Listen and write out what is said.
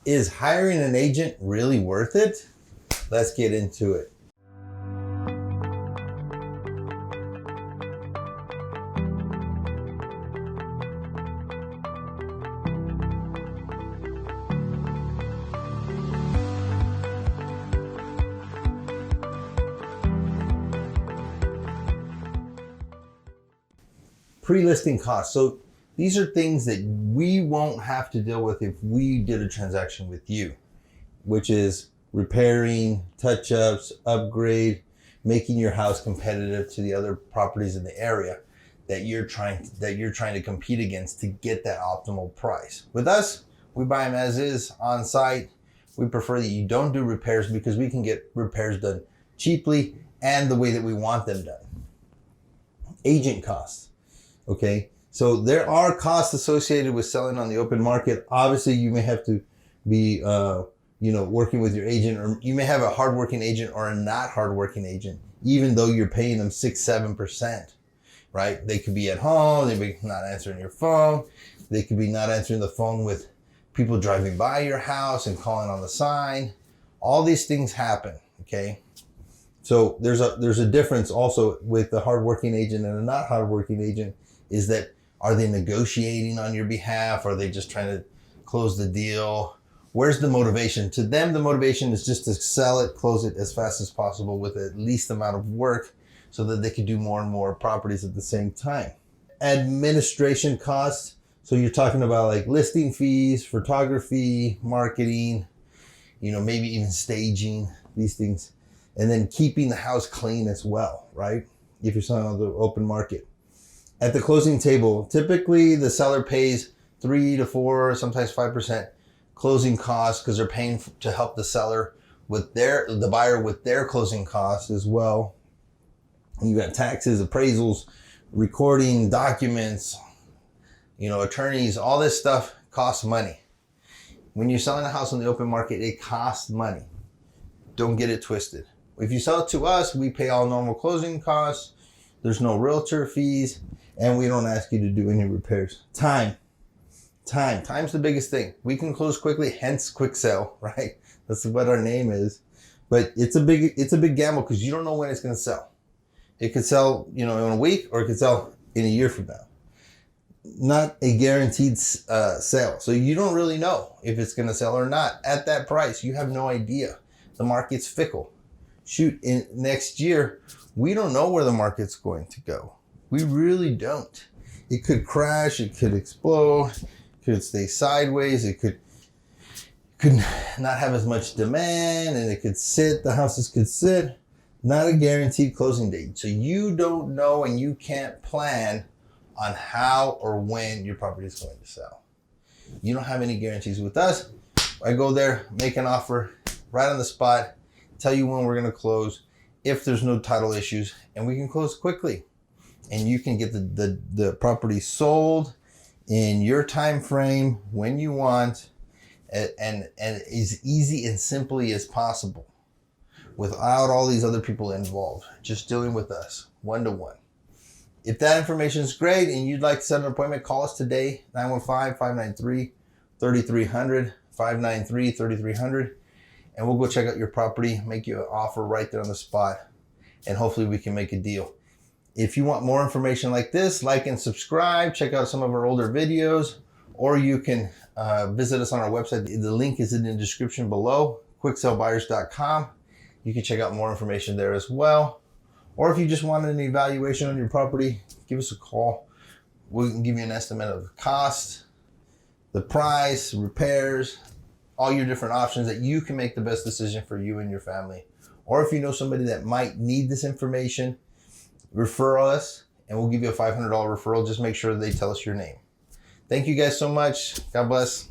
Is hiring an agent really worth it? Let's get into it. Pre-listing costs. So these are things that we won't have to deal with if we did a transaction with you, which is repairing, touch-ups, upgrade, making your house competitive to the other properties in the area that you're trying to compete against to get that optimal price. With us, we buy them as is on site. We prefer that you don't do repairs because we can get repairs done cheaply and the way that we want them done. Agent costs. Okay, so there are costs associated with selling on the open market. Obviously, you may have to be, working with your agent, or you may have a hardworking agent or a not hardworking agent, even though you're paying them 6-7%, right? They could be at home, they could be not answering your phone, they could be not answering the phone with people driving by your house and calling on the sign. All these things happen, okay? So there's a difference also with the hardworking agent and a not hardworking agent. Is that, are they negotiating on your behalf? Are they just trying to close the deal? Where's the motivation? To them, the motivation is just to sell it, close it as fast as possible with the least amount of work so that they can do more and more properties at the same time. Administration costs. So you're talking about like listing fees, photography, marketing, maybe even staging, these things. And then keeping the house clean as well, right? If you're selling on the open market. At the closing table, typically the seller pays 3 to 4, sometimes 5% closing costs because they're paying to help the seller with the buyer with their closing costs as well. And you got taxes, appraisals, recording, documents, attorneys, all this stuff costs money. When you're selling a house on the open market, it costs money. Don't get it twisted. If you sell it to us, we pay all normal closing costs. There's no realtor fees. And we don't ask you to do any repairs. Time's the biggest thing. We can close quickly, hence quick sale, right? That's what our name is. But it's a big gamble because you don't know when it's going to sell. It could sell, in a week, or it could sell in a year from now. Not a guaranteed sale. So you don't really know if it's going to sell or not at that price. You have no idea. The market's fickle. Shoot, in next year, we don't know where the market's going to go. We really don't. It could crash, it could explode, it could stay sideways, it could not have as much demand, and it could sit, the houses could sit. Not a guaranteed closing date. So you don't know and you can't plan on how or when your property is going to sell. You don't have any guarantees with us. I go there, make an offer right on the spot, tell you when we're going to close, if there's no title issues, and we can close quickly. And you can get the property sold in your time frame when you want, and as easy and simply as possible without all these other people involved, just dealing with us one-to-one. If that information is great and you'd like to set an appointment, call us today, 915-593-3300, 593-3300, and we'll go check out your property, make you an offer right there on the spot, and hopefully we can make a deal. If you want more information like this, like and subscribe, check out some of our older videos, or you can visit us on our website. The link is in the description below, quicksellbuyers.com. You can check out more information there as well. Or if you just wanted an evaluation on your property, give us a call. We can give you an estimate of the cost, the price, repairs, all your different options that you can make the best decision for you and your family. Or if you know somebody that might need this information, refer us and we'll give you a $500 referral. Just make sure they tell us your name. Thank you guys so much. God bless.